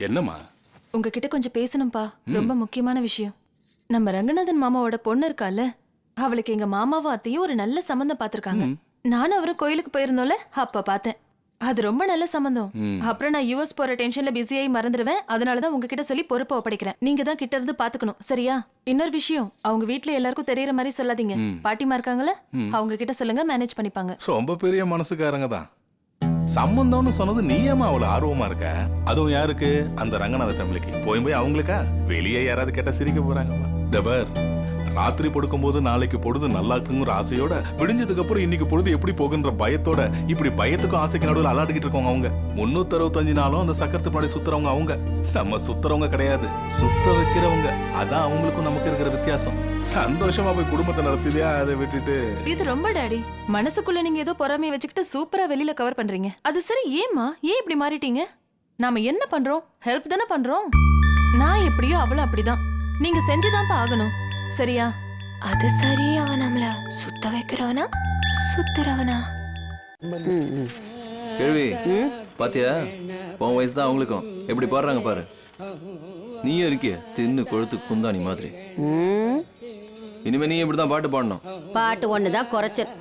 என்னம்மா? உங்ககிட்ட கொஞ்சம் பேசணும்பா. ரொம்ப முக்கியமான விஷயம். நம்ம ரங்கநாதன் மாமாவோட பொண்ணு இருக்கால, அவளுக்கு எங்க மாமாவும் அத்தையும் ஒரு நல்ல சம்பந்தம் பாத்திருக்காங்க. நானும் அவரும் கோயிலுக்கு போயிருந்தோம்ல, அப்ப பார்த்தேன். அது ரொம்ப நல்ல சம்பந்தம். அப்புறம் நான் யூஎஸ் போற டென்ஷன்ல பிஸியாகி மறந்துடுவேன். அதனாலதான் உங்ககிட்ட சொல்லி பொறுப்பை ஒப்படைக்கிறேன். நீங்க தான் கிட்ட இருந்து பாத்துக்கணும், சரியா? இன்னொரு விஷயம், அவங்க வீட்ல எல்லாருக்கும் தெரியற மாதிரி சொல்லாதீங்க. பாட்டிமா இருக்காங்கல்ல, அவங்க கிட்ட சொல்லுங்க, மேனேஜ் பண்ணிப்பாங்க. ரொம்ப பெரிய மனசுக்காரங்க தான். சம்பந்தம்னு சொன்னது நீ ஏமா அவ்வளவு ஆர்வமா இருக்க? அதுவும் யாருக்கு? அந்த ரங்கநாத ஃபேமிலிக்கு. போய் அவங்களுக்கா? வெளியே யாராவது கேட்டா சிரிக்க போறாங்கம்மா. தபர் ராத்திரி படுக்கும் போது நாளைக்கு பொழுது நல்லா இருக்குங்கிற ஆசையோட, விடிஞ்சதுக்கு அப்புறம் இன்னைக்கு பொழுது எப்படி போகுன்ற பயத்தோட, இப்படி பயத்துக்கும் ஆசைக்கு நடுவில் அலாடிக்கிட்டு இருக்கவங்க அவங்க. 365 நாளும் அந்த சக்கரத்து படி சுத்துறவங்க அவங்க. நம்ம சுத்துறவங்க கிடையாது, சுத்த வைக்கிறவங்க. அதான் அவங்களுக்கும் நமக்கு இருக்கிற வித்தியாசம். சந்தோஷமா போய் குடும்பத்தை நடத்தியா அதை விட்டுட்டு. இது ரொம்ப டாடி, மனசுக்குள்ள நீங்க ஏதோ பொறாமையை வச்சுக்கிட்டு சூப்பரா வெளியில கவர் பண்றீங்க. அது சரி, ஏமா ஏன் இப்படி மாறிட்டீங்க? நாம என்ன பண்றோம்? ஹெல்ப் தானே பண்றோம். நான் எப்படியோ அவளும் அப்படிதான். நீங்க செஞ்சுதான்ப்பா ஆகணும், சரியா? அது சரி. அவன் நம்மள சுத்த வைக்கிறவனா சுத்துறவனா? கேள்வி பாத்தியா? உன் வயசு தான் அவங்களுக்கும். எப்படி பாடுறாங்க பாரு. நீயும் இருக்கிய தின்னு கொழுத்து குந்தாணி மாதிரி. இனிமே நீ இப்படிதான் பாட்டு பாடணும். பாட்டு ஒண்ணுதான் குறைச்சல்.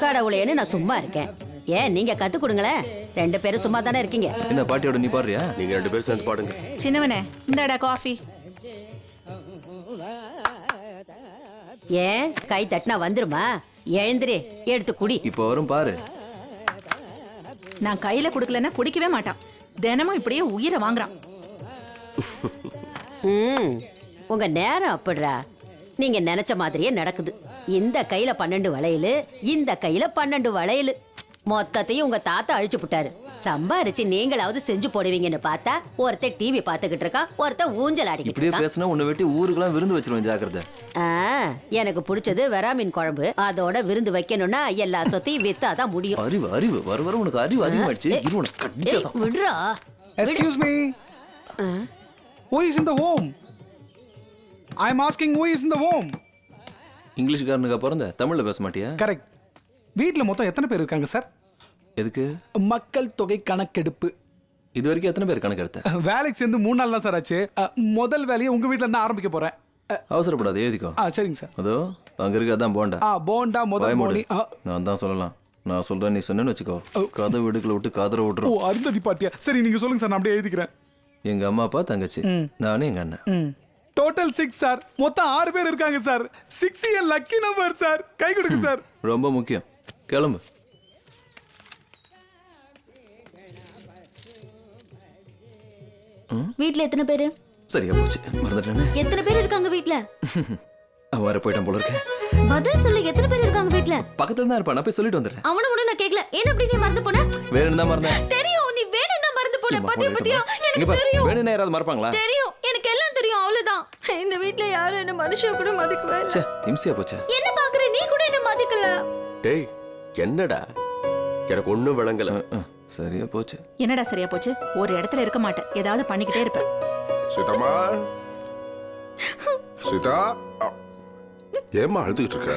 கடவுளேன்னு நான் சும்மா இருக்கேன். ஏன் நீங்க கத்து கொடுங்களேன். 2 பேரும் சும்மா தானே இருக்கீங்க. என்ன பாட்டியோட நீ பாடுறியா? நீங்க 2 பேரும் சேர்ந்து பாடுங்க. சின்னவனே, இந்தாடா காஃபி. ஏன் கை தட்டினா வந்துருமா? எழுந்திரே, எடுத்து குடி. இப்போ வரும் பாரு. நான் கையில குடுக்கலன்னா குடிக்கவே மாட்டான். தினமும் இப்படியே உயிரை வாங்குறான். உங்க நேரம் அப்படிடா. நீங்க நினைச்ச மாதிரியே நடக்குது. இந்த கையில 12 வளையலு, இந்த கையில 12 வளையலு. மொத்தத்தையும் உங்க தாத்தா அழிச்சு புட்டாரு. சம்பாரிச்சு நீங்களாவது செஞ்சு போடுவீங்கன்னு பார்த்தா ஒருத்தன் டிவி பாத்துக்கிட்டு இருக்கான், ஒருத்தன் ஊஞ்சல் ஆடிக்கிட்டு இப்படியே இருக்கான். பேசினா உன்னை வெட்டி ஊருக்கெல்லாம் விருந்து வச்சிருவேன், ஜாக்கிரதை. எனக்கு பிடிச்சது வெராமீன் குழம்பு. அதோட விருந்து வைக்கணும்னா எல்லா சொத்தையும் வித்தாதான் முடியும். அறிவு அறிவு வர வர உனக்கு அறிவு அதிகமாயிடுச்சு. விடுறா. Excuse me. Who is in the home? I am asking who is in the home. இங்கிலீஷ்காரனுக்கு பிறந்த தமிழ்ல பேச மாட்டியா? கரெக்ட். வீட்ல மொத்தம் எத்தனை பேர் இருக்காங்க சார்? எதுக்கு? மக்கள் தொகை கணக்கெடுப்பு. இது வரைக்கும் எத்தனை பேர் கணக்கு எடுத்த? வேலைக்கு சேர்ந்து 3 நாள் தான் சார் ஆச்சு. முதல் வேலையை உங்க வீட்ல இருந்து ஆரம்பிக்க போறேன். அவசரப்படாது, எழுதிக்கோ. சரிங்க சார். அதோ அங்க இருக்கு, அதான் போண்டா. போண்டா முதல் மோனி. நான் தான் சொல்லலாம். நான் சொல்றேன், நீ சொன்னேன்னு வச்சுக்கோ. கதை வீடுக்குள்ள விட்டு காதல விட்டுரும். அருந்ததி பாட்டியா? சரி நீங்க சொல்லுங்க சார், நான் அப்படியே எழுதிக்கிறேன். எங்க அம்மா அப்பா தங்கச்சி, நானே எங்க அண்ணன். Total 6 sir. மொத்தம் 6 பேர் இருக்காங்க சார். 6 ஏ லக்கி நம்பர் சார். கை கொடுங்க சார். ரொம்ப முக்கியம். கிளம்பு. வீட்ல எத்தனை பேரு? சரியா போச்சு, மறந்துட்டேனே. எத்தனை பேர் இருக்காங்க வீட்ல? அவன் வர போயிட்டான் போல இருக்கு. பதில் சொல்லு, எத்தனை பேர் இருக்காங்க வீட்ல? பக்கத்துல தான் இருப்பான், நான் போய் சொல்லிட்டு வந்துடுறேன். அவன ஒண்ணு நான் கேக்கல. ஏன் அப்படி நீ மறந்து போன? வேணும்னு தான் மறந்தேன். தெரியும், நீ வேணும் தான் மறந்து போன. பத்தியா எனக்கு தெரியும். வேணும்னு யாராவது மறப்பாங்களா? தெரியும், எனக்கு எல்லாம் தெரியும். அவ்வளவுதான். இந்த வீட்ல யாரும் என்ன மனுஷன் கூட மதிக்கவே இல்ல. ச்சே, நிம்சியா போச்சு. என்ன பாக்குற? நீ கூட என்ன மதிக்கல. டேய், என்னடா? எனக்கு ஒண்ணும் விளங்கல. சரியா போச்சு. என்னடா சரியா போச்சு? ஒரு இடத்துல இருக்க மாட்டேன், ஏதாவது பண்ணிக்கிட்டே இருப்பேன். சீதாமா, சீதா, ஏமா அழுதுகிட்டு இருக்க?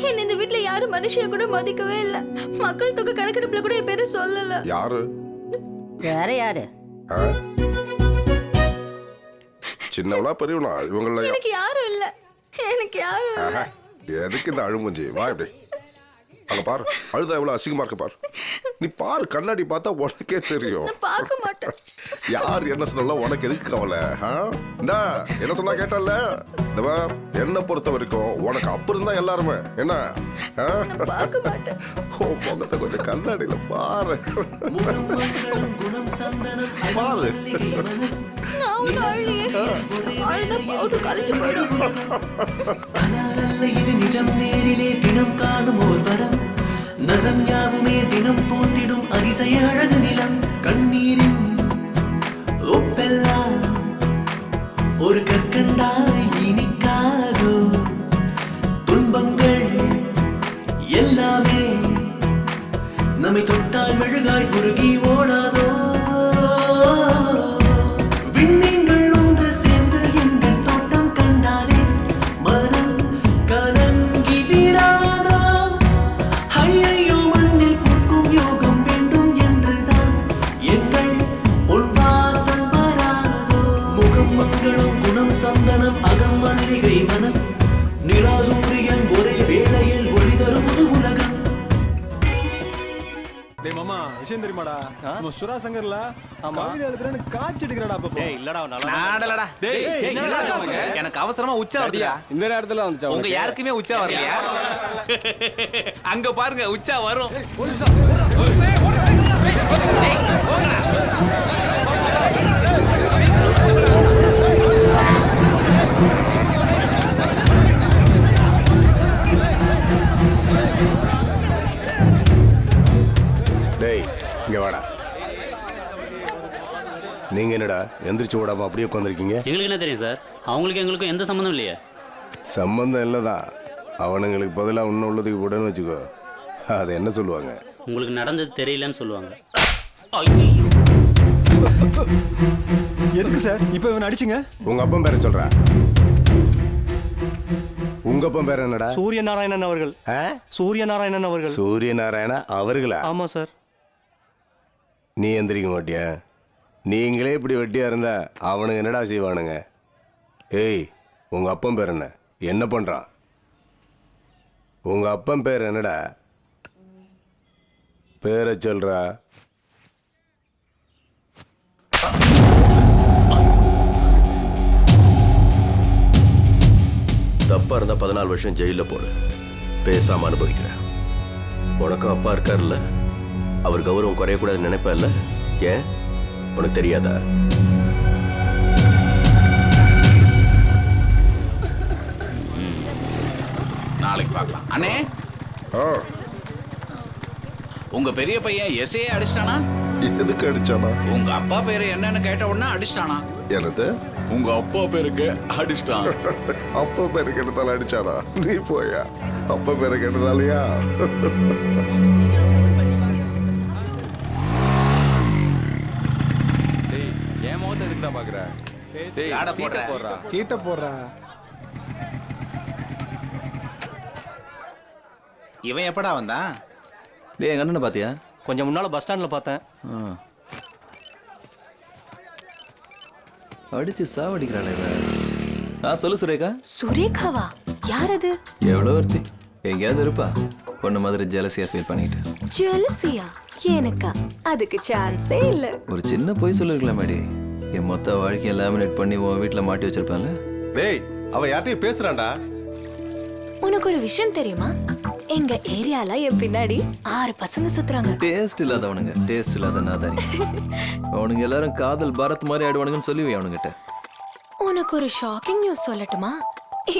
என்ன இந்த வீட்ல யாரும் மனுஷன் கூட மதிக்கவே இல்ல. மக்கள் தொகை கணக்கெடுப்புல கூட என் பேரை சொல்லல. யாரு? வேற யாரு? சின்னவனா பெரியவனா? இவங்கள எனக்கு யாரும் இல்ல. எனக்கு யாரும் இல்ல. எதுக்கு இந்த அழுமுஞ்சி? வா இப்படி. அங்க பாரு, அழுதா எவ்வளவு அசிங்கமா இருக்கு பாரு. நீ பாரு, கண்ணாடி பார்த்தா உனக்கே தெரியும். நான் பார்க்க மாட்டேன். யார் என்ன சொன்னாலும் உனக்கு எதுக்கு கவலை? என்ன சொன்னா கேட்டல? என்ன பொறுத்த வரைக்கும் உனக்கு அப்புறம் தான் எல்லாருமே. என்ன பார்க்க மாட்டேன். முகத்தை கொஞ்சம் கண்ணாடியில பாரு. பாரு, நான் ஒரு அழியே. அழுத பவுடர் கலந்து போயிடும். இது நிஜம், நேரிலே தினம் காணும் ஓர் வரம். நலம் யாவுமே தினம் போத்திடும் அதிசய அழகு நிலம். கண்ணீரின் ஒப்பெல்லாம் ஒரு கற்கண்டாய் இனிக்காதோ. துன்பங்கள் எல்லாமே நம்மை தொட்டால் மெழுகாய் உருகி ஓடாதோ. விண்மீன்கள் ஒன்று சேர்ந்து எங்கள் தோட்டம் கண்டாலே மனம் கலங்கி விடாதோ. ஐயையோ, மண்ணில் பூக்கும் யோகம் வேண்டும் என்றுதான் எங்கள் பொன்வாசல் வராதோ. விஷயம் தெரியுமாடா நம்ம சுரா சங்கர்ல கவிதை எழுதுறேன்னு காய்ச்சி எடுக்கிறாடா அப்பப்போ. நாடலடா. எனக்கு அவசரமா உச்சா வருதுடா. இந்த நேரத்துல வந்துச்சா உங்க யாருக்குமே உச்சா வரலையா? அங்க பாருங்க உச்சா வரும். டேய் இங்க வாடா. நீங்க என்னடா எந்திரிச்சு ஓடாம அப்படியே உட்காந்துருக்கீங்க? எங்களுக்கு என்ன தெரியும் சார்? அவங்களுக்கு எங்களுக்கும் எந்த சம்மந்தம் இல்லையே. சம்பந்தம் இல்லதான். அவனுங்களுக்கு பதிலாக இன்னும் உள்ளதுக்கு போடன்னு வச்சுக்கோ. அதை என்ன சொல்லுவாங்க? உங்களுக்கு நடந்தது தெரியலன்னு சொல்லுவாங்க. எதுக்கு சார் இப்போ இவன் அடிச்சிங்க? உங்க அப்பன் பேரை சொல்றா. உங்க அப்பன் பேர் என்னடா? சூரிய நாராயணன் அவர்கள். சூரிய நாராயணன் அவர்கள். சூரிய நாராயணா அவர்களா? ஆமா சார். நீ எந்திரிக்க மாட்டியா? நீங்களே இப்படி வெட்டியா இருந்தா அவனுங்க என்னடா செய்வானுங்க? ஏய் உங்க அப்பன் பேர் என்ன? என்ன பண்றான்? உங்க அப்பன் பேர் என்னடா? பேரை சொல்றா. தப்பா இருந்தா 14 வருஷம் ஜெயில போடு. பேசாம அனுபவிக்கிறேன். உனக்கும் அப்பா இருக்காருல்ல, அவர் கௌரவம் குறையக்கூடாதுன்னு நினைப்பேன்ல. ஏன் உனக்கு தெரியாதா? நாளைக்கு பார்க்கலாம். அண்ணே உங்க பெரிய பையன் எஸ்ஏ அடிச்சிட்டானா? எதுக்கு அடிச்சானா? உங்க அப்பா பேரு என்னன்னு கேட்ட உடனே அடிச்சிட்டானா? எனது உங்க அப்பா பேருக்கு அடிச்சிட்டான். அப்பா பேரை கேட்டதால அடிச்சானா? நீ போயா. அப்பா பேரை கேட்டதாலயா? ஏன் மோத்த எதுக்குடா பாக்குற? சீட்டை போடுறா. இவன் எப்படா வந்தான்? டேய் எங்க அண்ணனை பாத்தியா? கொஞ்சம் முன்னால பஸ் ஸ்டாண்ட்ல பார்த்தேன். அடிச்சு சாவடிக்கிறாளே இவ. சொல்லு சுரேகா. சுரேகாவா? யார் அது? எவ்வளோ ஒருத்தி எங்கேயாவது இருப்பா பொண்ணு மாதிரி ஜெலசியா ஃபீல் பண்ணிட்டு. ஜெலசியா? எனக்கா? அதுக்கு சான்ஸே இல்ல. ஒரு சின்ன பொய் சொல்லிருக்கலாமேடி. என் மொத்த வாழ்க்கையை லேமினேட் பண்ணி உன் வீட்டில் மாட்டி வச்சிருப்பான்ல. டேய் அவ யார்ட்டையும் பேசுறான்டா. உனக்கு ஒரு விஷயம் தெரியுமா? எங்க ஏரியால என் பின்னாடி 6 பசங்க சுத்துறாங்க. டேஸ்ட் இல்லாதவனுங்க, டேஸ்ட் இல்லாத நாதாரி. அவனுங்க எல்லாரும் காதல் பாரத் மாதிரி ஆடுவானுங்கன்னு சொல்லுவே அவனுங்கிட்ட. உனக்கு ஒரு ஷாக்கிங் நியூஸ் சொல்லட்டுமா?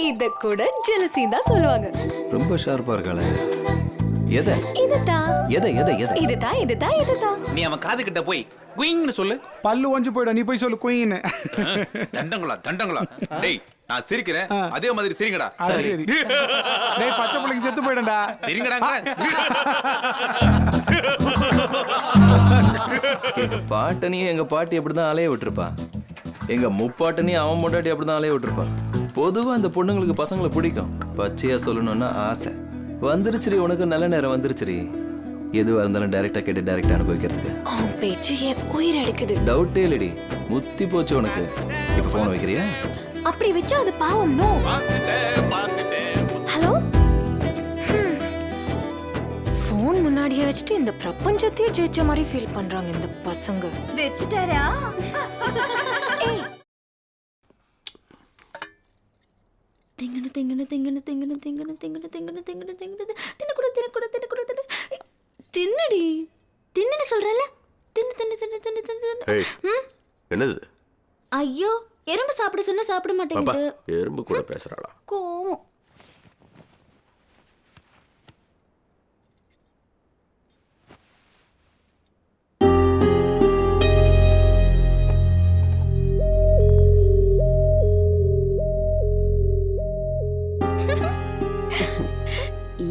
இத கூட ஜெலசி தான் சொல்லுவாங்க. ரொம்ப ஷார்ப்பா இருக்காளே. எதை இதுதான் எதை எதை எதை இதுதான் இதுதான் இதுதான். நீ அவன் காது கிட்ட போய் குயிங்னு சொல்லு. பல்லு ஒஞ்சு போயிட. நீ போய் சொல்லு குயின்னு. தண்டங்களா தண்டங்களா. டேய் நான் சிரிக்கிறேன், அதே மாதிரி சிரிங்கடா. சரி. டேய் பச்சை பிள்ளைக்கு செத்து போயிடண்டா. சிரிங்கடா. எங்க பாட்டனையும் எங்க பாட்டி அப்படிதான் அலைய விட்டுருப்பா. எங்க முப்பாட்டனையும் அவன் முன்னாடி அப்படிதான் அலைய விட்டுருப்பா. பொதுவா அந்த பொண்ணுங்களுக்கு பசங்களை பிடிக்கும். பச்சையா சொல்லணும்னா ஆசை. வந்துருச்சுரி, உனக்கு நல்ல நேரம் வந்துருச்சுரி. எதுவா இருந்தாலும் டைரக்டா கேட்டு டைரக்டா அனுபவிக்கிறதுக்கு. அவன் பேச்சு என் உயிர் எடுக்குது. டவுட்டே இல்லடி. முத்தி போச்சு உனக்கு. இப்ப போன் வைக்கிறியா? அப்படி வச்சா அது பாவம். நோ. ஹலோ. போன் முன்னாடியே வச்சுட்டு இந்த பிரபஞ்சத்தையே ஜெயிச்ச மாதிரி ஃபீல் பண்றாங்க இந்த பசங்க. வெச்சுட்டாரா? திங்கன திங்கன திங்கன திங்கன திங்கன திங்கன திங்கன திங்கன திங்கன தின்னக்கூட தின்னக்கூட தின்னக்கூட தின்ன தின்னடி தின்னு சொல்றல. தின்னு தின்னு தின்னு தின்னு தின்னு. என்னது? ஐயோ எறும்பு சாப்பிட சொன்னா சாப்பிட மாட்டேங்குது. எறும்பு கூட பேசுறாளா? கோவம்.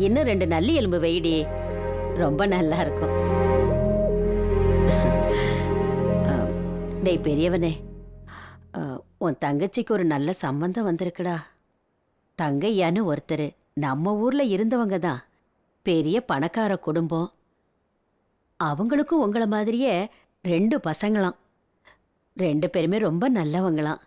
இன்னும் 2 நல்லி எலும்பு வெயிடி. ரொம்ப நல்லா இருக்கும். டேய் பெரியவனே, உன் தங்கச்சிக்கு ஒரு நல்ல சம்பந்தம் வந்திருக்குடா. தங்கையான்னு ஒருத்தர் நம்ம ஊர்ல இருந்தவங்க தான். பெரிய பணக்கார குடும்பம். அவங்களுக்கும் உங்களை மாதிரியே 2 பசங்களாம். 2 பேருமே ரொம்ப நல்லவங்களாம்.